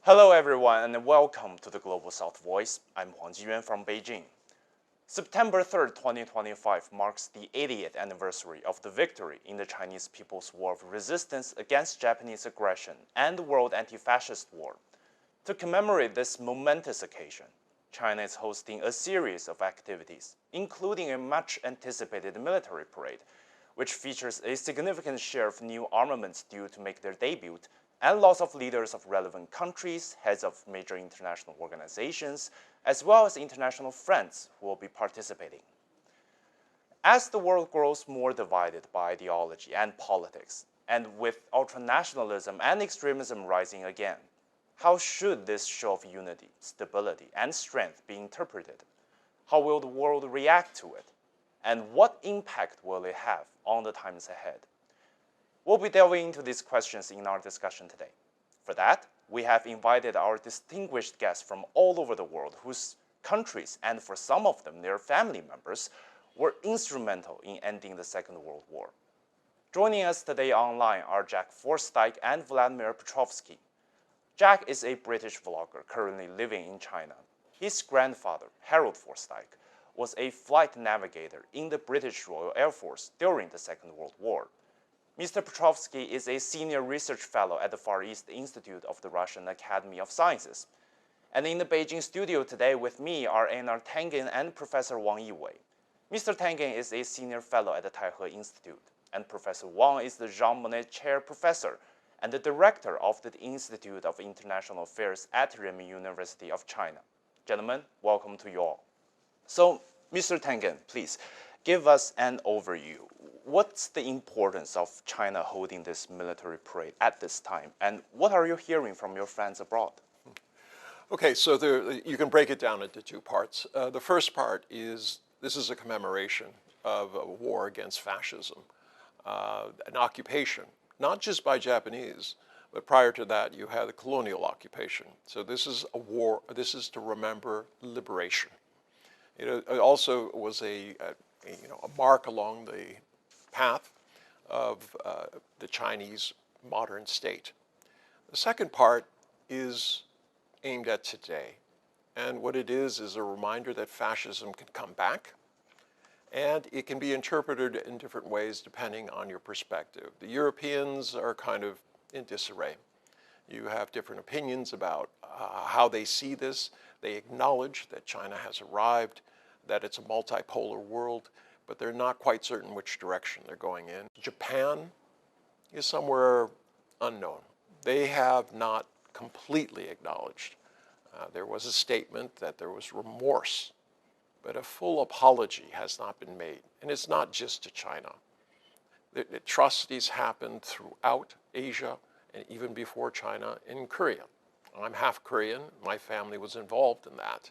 Hello everyone and welcome to the Global South Voice. I'm Huang Jiyuan from Beijing. September 3rd, 2025 marks the 80th anniversary of the victory in the Chinese People's War of Resistance against Japanese aggression and the World Anti-Fascist War. To commemorate this momentous occasion, China is hosting a series of activities, including a much-anticipated military parade, which features a significant share of new armaments due to make their debut, and lots of leaders of relevant countries, heads of major international organizations, as well as international friends who will be participating. As the world grows more divided by ideology and politics, and with ultranationalism and extremism rising again, how should this show of unity, stability, and strength be interpreted? How will the world react to it? And what impact will it have on the times ahead? We'll be delving into these questions in our discussion today. For that, we have invited our distinguished guests from all over the world whose countries, and for some of them, their family members, were instrumental in ending the Second World War. Joining us today online are Jack Forsdike and Vladimir Petrovskiy. Jack is a British vlogger currently living in China. His grandfather, Harold Forsdike, was a flight navigator in the British Royal Air Force during the Second World War. Mr. Petrovskiy is a senior research fellow at the Far East Institute of the Russian Academy of Sciences. And in the Beijing studio today with me are Einar Tangen and Professor Wang Yiwei. Mr. Tangen is a senior fellow at the Taihe Institute, and Professor Wang is the Jean Monnet Chair professor and the director of the Institute of International Affairs at Renmin University of China. Gentlemen, welcome to you all. So, Mr. Tangen, please give us an overview. What's the importance of China holding this military parade at this time, and what are you hearing from your friends abroad? Okay, so you can break it down into two parts. The first part is this is a commemoration of a war against fascism, an occupation, not just by Japanese, but prior to that you had a colonial occupation. So this is a war, this is to remember liberation. It also was a mark along the path of the Chinese modern state. The second part is aimed at today. And what it is a reminder that fascism can come back, and it can be interpreted in different ways depending on your perspective. The Europeans are kind of in disarray. You have different opinions about how they see this. They acknowledge that China has arrived, that it's a multipolar world, but they're not quite certain which direction they're going in. Japan is somewhere unknown. They have not completely acknowledged. There was a statement that there was remorse, but a full apology has not been made. And it's not just to China. The atrocities happened throughout Asia and even before China in Korea. I'm half Korean. My family was involved in that.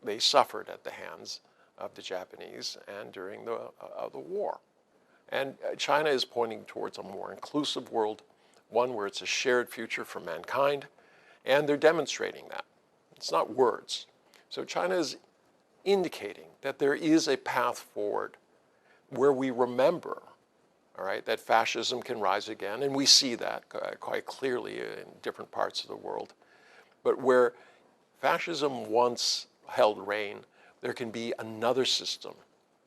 They suffered at the hands of the Japanese and during the war. And China is pointing towards a more inclusive world, one where it's a shared future for mankind, and they're demonstrating that. It's not words. So China is indicating that there is a path forward where we remember, all right, that fascism can rise again, and we see that quite clearly in different parts of the world. But where fascism once held reign, there can be another system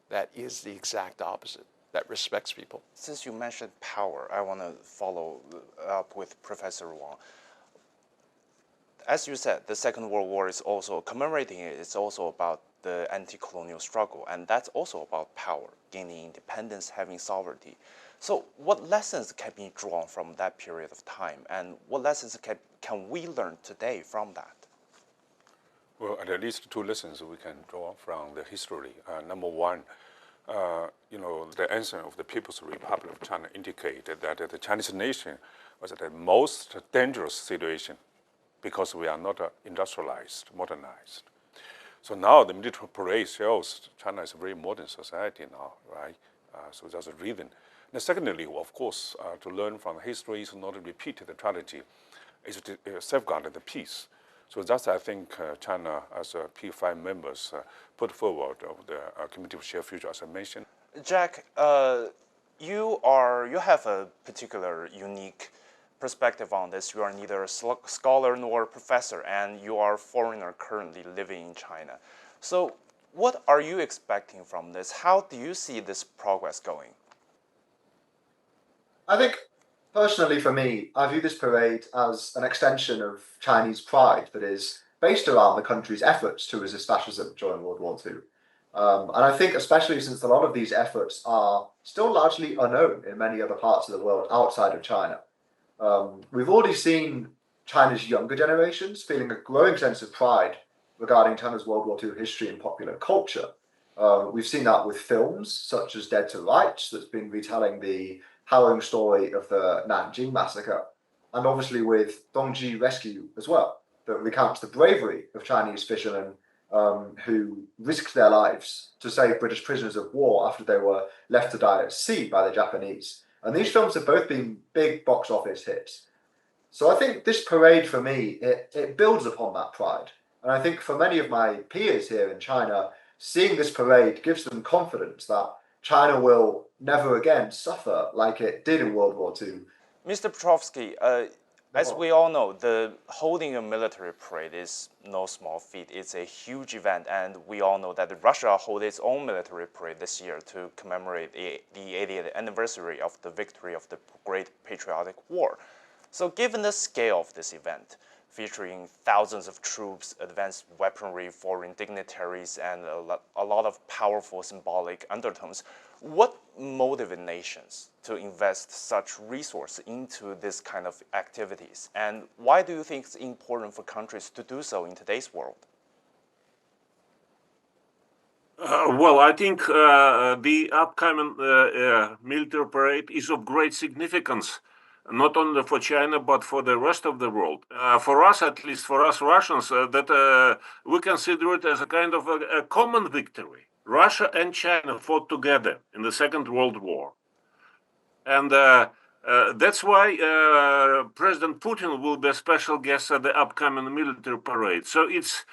that is the exact opposite, that respects people. Since you mentioned power, I want to follow up with Professor Wang. As you said, the Second World War is also, commemorating it, it's also about the anti-colonial struggle, and that's also about power, gaining independence, having sovereignty. So what lessons can be drawn from that period of time, and what lessons can we learn today from that? Well, at least two lessons we can draw from the history. Number one, the answer of the People's Republic of China indicated that the Chinese nation was at the most dangerous situation because we are not industrialized, modernized. So now the military parade shows China is a very modern society now, right? So that's a reason. And secondly, of course, to learn from history is not to repeat the tragedy, is to safeguard the peace. So that's, I think, China, as P5 members, put forward of the Committee of Shared Future, as I mentioned. Jack, you have a particular unique perspective on this. You are neither a scholar nor a professor, and you are a foreigner currently living in China. So what are you expecting from this? How do you see this progress going? I think, personally for me, I view this parade as an extension of Chinese pride that is based around the country's efforts to resist fascism during World War II. And I think, especially since a lot of these efforts are still largely unknown in many other parts of the world outside of China. We've already seen China's younger generations feeling a growing sense of pride regarding China's World War II history and popular culture. We've seen that with films such as Dead to Rights, that's been retelling the harrowing story of the Nanjing massacre, and obviously with Dongji Rescue as well, that recounts the bravery of Chinese fishermen who risked their lives to save British prisoners of war after they were left to die at sea by the Japanese. And these films have both been big box office hits. So I think this parade for me, it builds upon that pride. And I think for many of my peers here in China, seeing this parade gives them confidence that China will never again suffer like it did in World War II. Mr. Petrovskiy, as we all know, the holding a military parade is no small feat. It's a huge event, and we all know that Russia holds its own military parade this year to commemorate the 80th anniversary of the victory of the Great Patriotic War. So given the scale of this event, featuring thousands of troops, advanced weaponry, foreign dignitaries, and a lot of powerful symbolic undertones, what motivates nations to invest such resources into this kind of activities? And why do you think it's important for countries to do so in today's world? Well, I think the upcoming military parade is of great significance, not only for China, but for the rest of the world. For us, at least for us Russians, that we consider it as a kind of a common victory. Russia and China fought together in the Second World War. And that's why President Putin will be a special guest at the upcoming military parade. So it's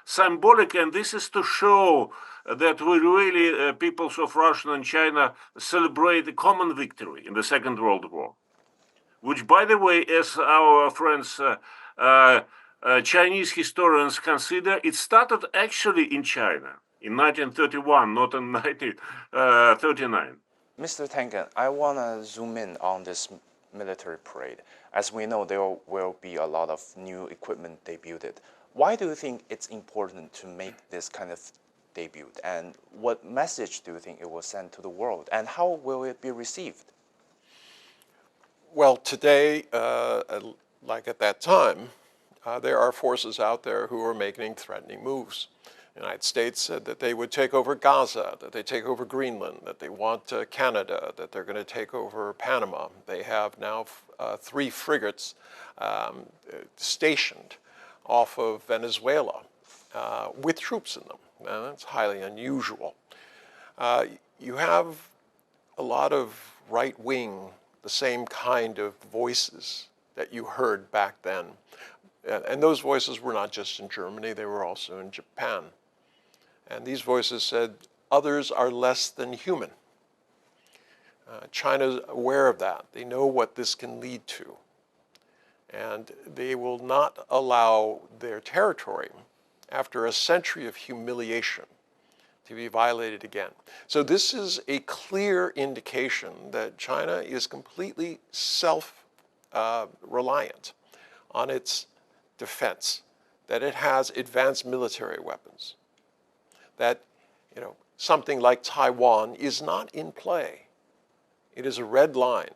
symbolic, and this is to show that we really, peoples of Russia and China, celebrate a common victory in the Second World War, which, by the way, as our friends Chinese historians consider, it started actually in China in 1931, not in 1939. Mr. Tangen, I want to zoom in on this military parade. As we know, there will be a lot of new equipment debuted. Why do you think it's important to make this kind of debut? And what message do you think it will send to the world? And how will it be received? Well, today, like at that time, there are forces out there who are making threatening moves. The United States said that they would take over Gaza, that they take over Greenland, that they want Canada, that they're going to take over Panama. They have now 3 frigates stationed off of Venezuela with troops in them. Now, that's highly unusual. You have a lot of right-wing, the same kind of voices that you heard back then. And those voices were not just in Germany, they were also in Japan. And these voices said, others are less than human. China's aware of that. They know what this can lead to. And they will not allow their territory, after a century of humiliation, to be violated again. So this is a clear indication that China is completely self-reliant on its defense, that it has advanced military weapons, that something like Taiwan is not in play. It is a red line.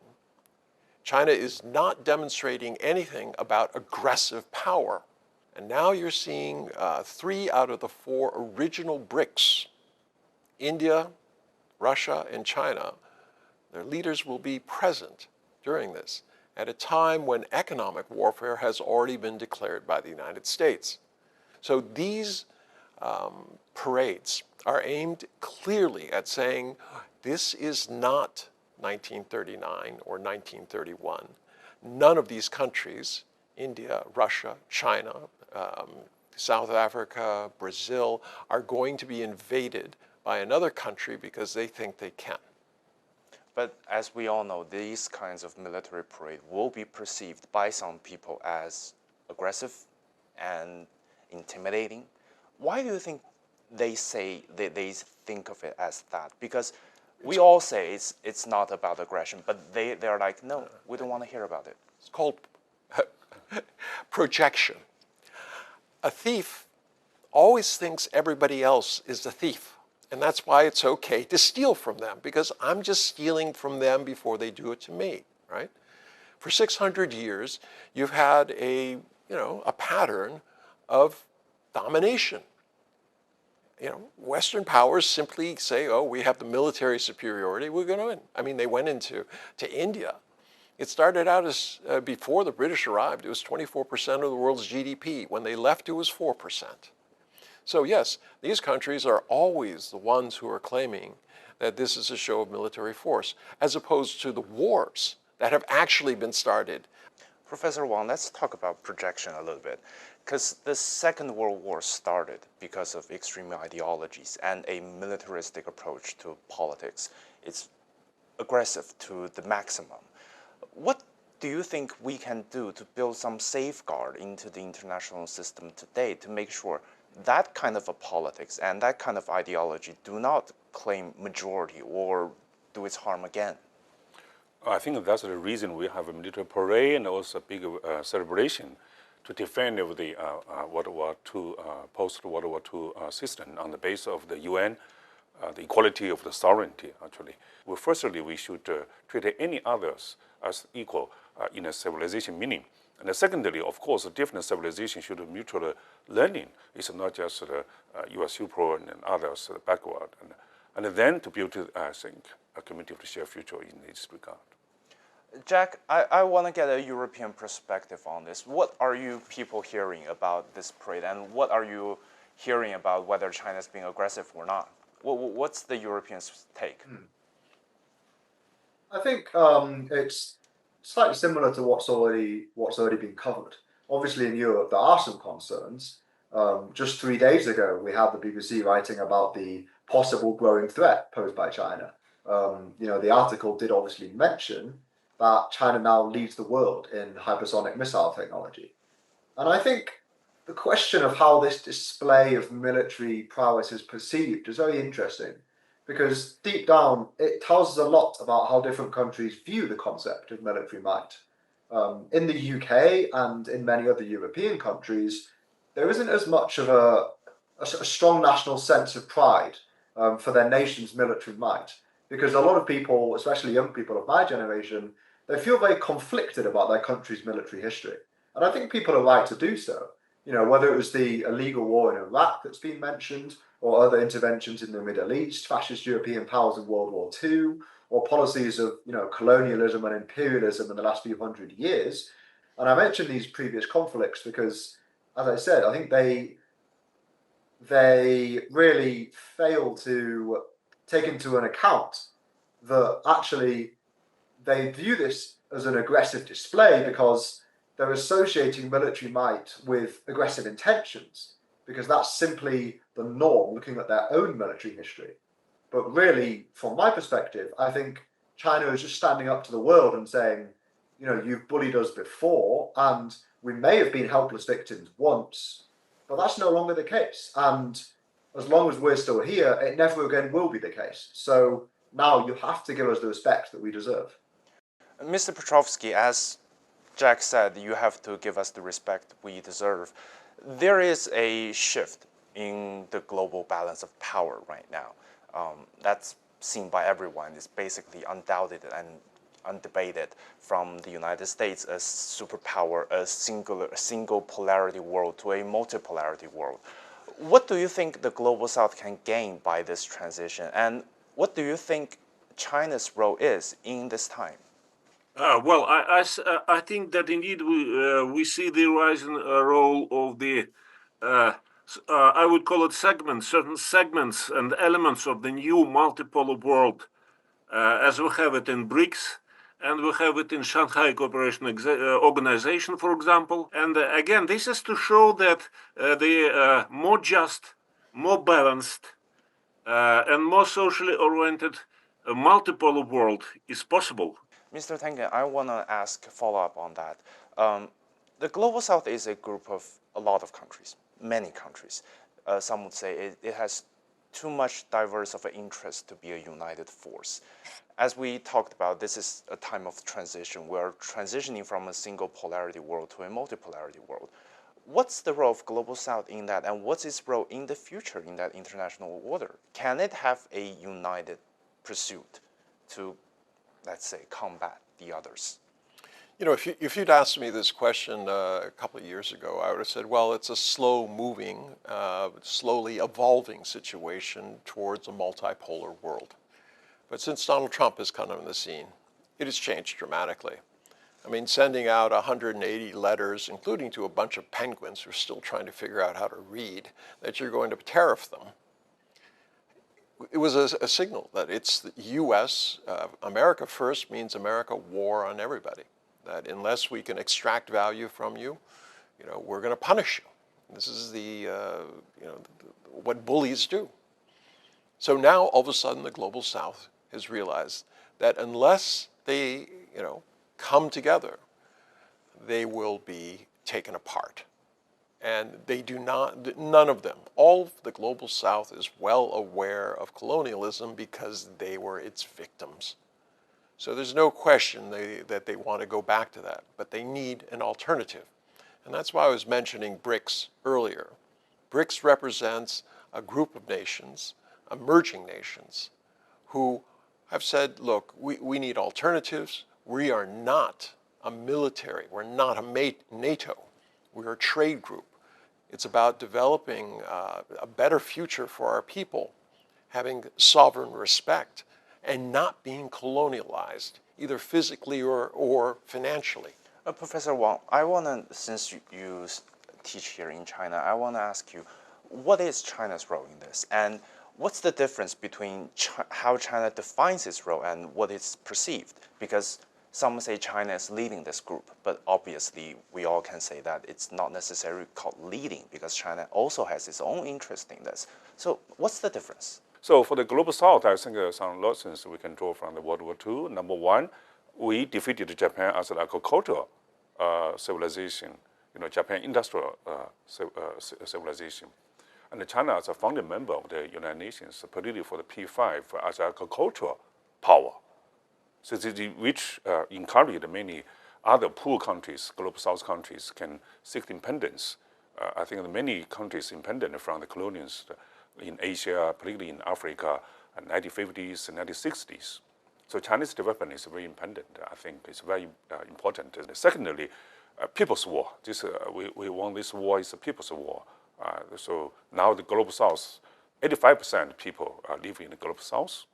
China is not demonstrating anything about aggressive power. And now you're seeing 3 out of the 4 original BRICS, India, Russia, and China, their leaders will be present during this at a time when economic warfare has already been declared by the United States. So these parades are aimed clearly at saying this is not 1939 or 1931. None of these countries, India, Russia, China, South Africa, Brazil, are going to be invaded by another country because they think they can. But as we all know, these kinds of military parade will be perceived by some people as aggressive and intimidating. Why do you think they say they think of it as that? Because we all say it's not about aggression, but they're like, no, we don't want to hear about it. It's called projection. A thief always thinks everybody else is the thief. And that's why it's okay to steal from them, because I'm just stealing from them before they do it to me, right? For 600 years, you've had a pattern of domination. Western powers simply say, oh, we have the military superiority, we're going to win. I mean, they went into India. It started out as, before the British arrived, it was 24% of the world's GDP. When they left, it was 4%. So yes, these countries are always the ones who are claiming that this is a show of military force, as opposed to the wars that have actually been started. Professor Wang, let's talk about projection a little bit, because the Second World War started because of extreme ideologies and a militaristic approach to politics. It's aggressive to the maximum. What do you think we can do to build some safeguard into the international system today to make sure that kind of a politics and that kind of ideology do not claim majority or do its harm again? I think that's the reason we have a military parade and also a big celebration to defend the World War II, post-World War II system on the basis of the UN, the equality of the sovereignty, actually. Well, firstly, we should treat any others as equal in a civilization meaning. And secondly, of course, different civilizations should mutual learning. It's not just you are super and others backward. And then to build, I think, a community of the shared future in this regard. Jack, I want to get a European perspective on this. What are you people hearing about this parade, and what are you hearing about whether China is being aggressive or not? What's the Europeans' take? I think it's slightly similar to what's already been covered. Obviously, in Europe, there are some concerns. Just 3 days ago, we had the BBC writing about the possible growing threat posed by China. The article did obviously mention that China now leads the world in hypersonic missile technology. And I think the question of how this display of military prowess is perceived is very interesting, because deep down, it tells us a lot about how different countries view the concept of military might. In the UK and in many other European countries, there isn't as much of a strong national sense of pride for their nation's military might, because a lot of people, especially young people of my generation, they feel very conflicted about their country's military history. And I think people are right to do so. Whether it was the illegal war in Iraq that's been mentioned, or other interventions in the Middle East, fascist European powers in World War II, or policies of colonialism and imperialism in the last few hundred years. And I mentioned these previous conflicts because, as I said, I think they really fail to take into an account that actually they view this as an aggressive display because they're associating military might with aggressive intentions, because that's simply the norm looking at their own military history. But really, from my perspective, I think China is just standing up to the world and saying, you've bullied us before, and we may have been helpless victims once, but that's no longer the case. And as long as we're still here, it never again will be the case. So now you have to give us the respect that we deserve. Mr. Petrovskiy, as Jack said, you have to give us the respect we deserve. There is a shift in the global balance of power right now. That's seen by everyone. It's basically undoubted and undebated, from the United States as superpower, a single polarity world, to a multipolarity world. What do you think the global South can gain by this transition, and what do you think China's role is in this time? Well, I think that indeed we see the rising role of the I would call it certain segments and elements of the new multipolar world, as we have it in BRICS, and we have it in Shanghai Cooperation Organization, for example. And again, this is to show that the more just, more balanced, and more socially oriented a multiple world is possible. Mr. Tangen, I want to ask follow-up on that. The Global South is a group of a lot of countries, many countries. Some would say it has too much diverse of an interest to be a united force. As we talked about, this is a time of transition. We're transitioning from a single polarity world to a multipolarity world. What's the role of Global South in that, and what's its role in the future in that international order? Can it have a united pursuit to, let's say, combat the others? You know, if you'd asked me this question a couple of years ago, I would have said, well, it's a slow-moving, slowly evolving situation towards a multipolar world. But since Donald Trump has come on the scene, it has changed dramatically. I mean, sending out 180 letters, including to a bunch of penguins who are still trying to figure out how to read, that you're going to tariff them. It was a signal that it's the U.S., America first means America war on everybody. That unless we can extract value from you, we're going to punish you. This is what bullies do. So now, all of a sudden, the Global South has realized that unless they, come together, they will be taken apart. And they do not, none of them, all of the Global South is well aware of colonialism because they were its victims. So there's no question that they want to go back to that, but they need an alternative. And that's why I was mentioning BRICS earlier. BRICS represents a group of nations, emerging nations, who have said, look, we need alternatives. We are not a military. We're not a NATO. We're a trade group. It's about developing a better future for our people, having sovereign respect, and not being colonialized, either physically or financially. Professor Wang, I want to, since you teach here in China, I want to ask you, what is China's role in this? And what's the difference between how China defines its role and what it's perceived? Because some say China is leading this group, but obviously we all can say that it's not necessarily called leading because China also has its own interest in this. So what's the difference? So for the Global South, I think some lessons we can draw from the World War II. Number one, we defeated Japan as an agricultural civilization, Japan industrial civilization. And China as a founding member of the United Nations, particularly for the P5 as an agricultural power. So which encouraged many other poor countries, Global South countries, can seek independence. I think many countries independent from the colonials in Asia, particularly in Africa, in the 1950s and 1960s. So Chinese development is very independent. I think it's very important. And secondly, people's war. We won this war is a people's war. So now the Global South, 85% of people are living in the Global South.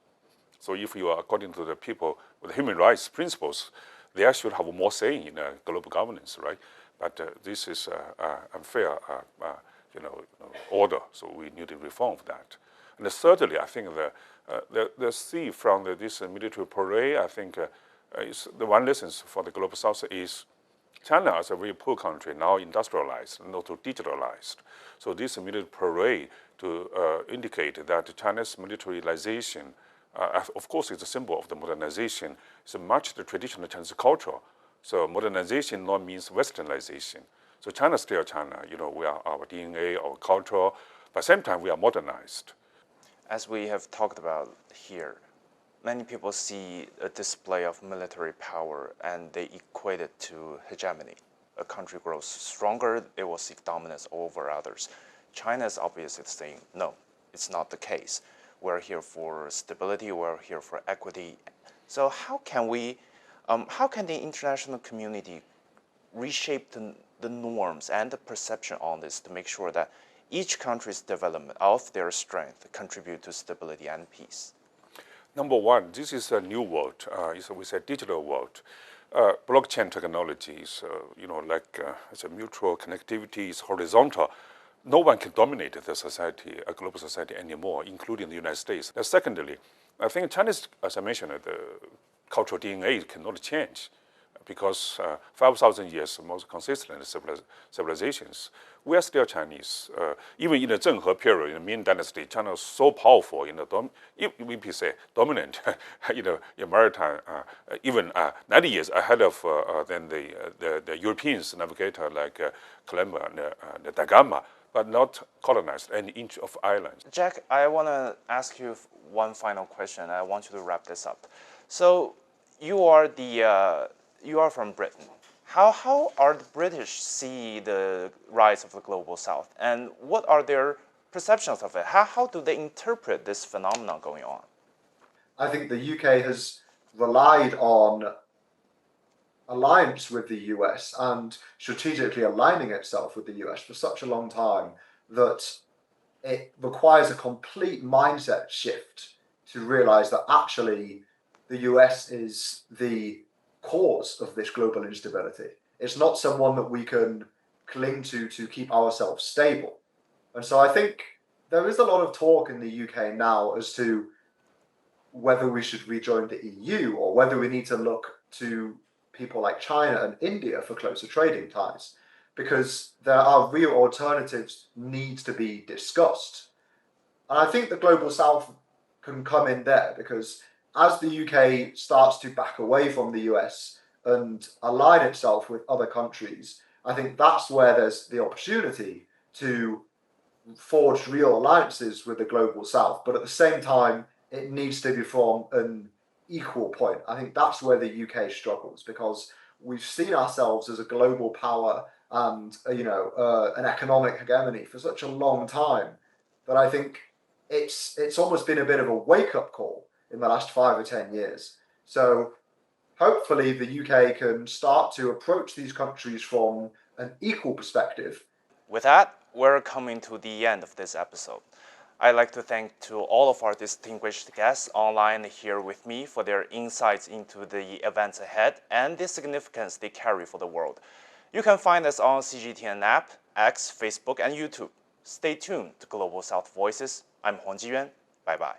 So if you are according to the people with human rights principles, they should have more say in global governance, right? But this is unfair, order. So we need to reform that. And thirdly, I think the see from this military parade, I think is the one lesson for the Global South is China is a very poor country, now industrialized, not digitalized. So this military parade to indicate that China's militarization, of course, it's a symbol of the modernization. It's much the traditional Chinese culture. So modernization not means westernization. So China is still China. We are our DNA, our culture, but at the same time we are modernized. As we have talked about here, many people see a display of military power and they equate it to hegemony. A country grows stronger, it will seek dominance over others. China is obviously saying, no, it's not the case. We're here for stability, we're here for equity. So how can the international community reshape the norms and the perception on this to make sure that each country's development of their strength contribute to stability and peace? Number one, this is a new world. We say digital world. Blockchain technologies, it's a mutual connectivity, it's horizontal. No one can dominate the society, a global society anymore, including the United States. And secondly, I think China's, as I mentioned, the cultural DNA cannot change. because 5,000 years most consistent civilizations, we are still Chinese. Even in the Zhenghe period, in the Ming Dynasty, China was so powerful in the we say dominant, in maritime, even 90 years ahead of than the Europeans navigator like Columba and the Da Gama, but not colonized any inch of islands. Jack, I want to ask you one final question. I want you to wrap this up. So you are from Britain. How are the British see the rise of the global South, and what are their perceptions of it? How do they interpret this phenomenon going on? I think the UK has relied on alliance with the US and strategically aligning itself with the US for such a long time that it requires a complete mindset shift to realize that actually the US is the cause of this global instability. It's not someone that we can cling to keep ourselves stable. And so I think there is a lot of talk in the UK now as to whether we should rejoin the EU or whether we need to look to people like China and India for closer trading ties, because there are real alternatives needs to be discussed. And I think the global South can come in there, because as the UK starts to back away from the US and align itself with other countries, I think that's where there's the opportunity to forge real alliances with the global South. But at the same time, it needs to be from an equal point. I think that's where the UK struggles, because we've seen ourselves as a global power and an economic hegemony for such a long time that I think it's almost been a bit of a wake-up call in the last 5 or 10 years. So hopefully the UK can start to approach these countries from an equal perspective. With that, we're coming to the end of this episode. I'd like to thank to all of our distinguished guests online here with me for their insights into the events ahead and the significance they carry for the world. You can find us on CGTN app, X, Facebook, and YouTube. Stay tuned to Global South Voices. I'm Huang Jiyuan. Bye-bye.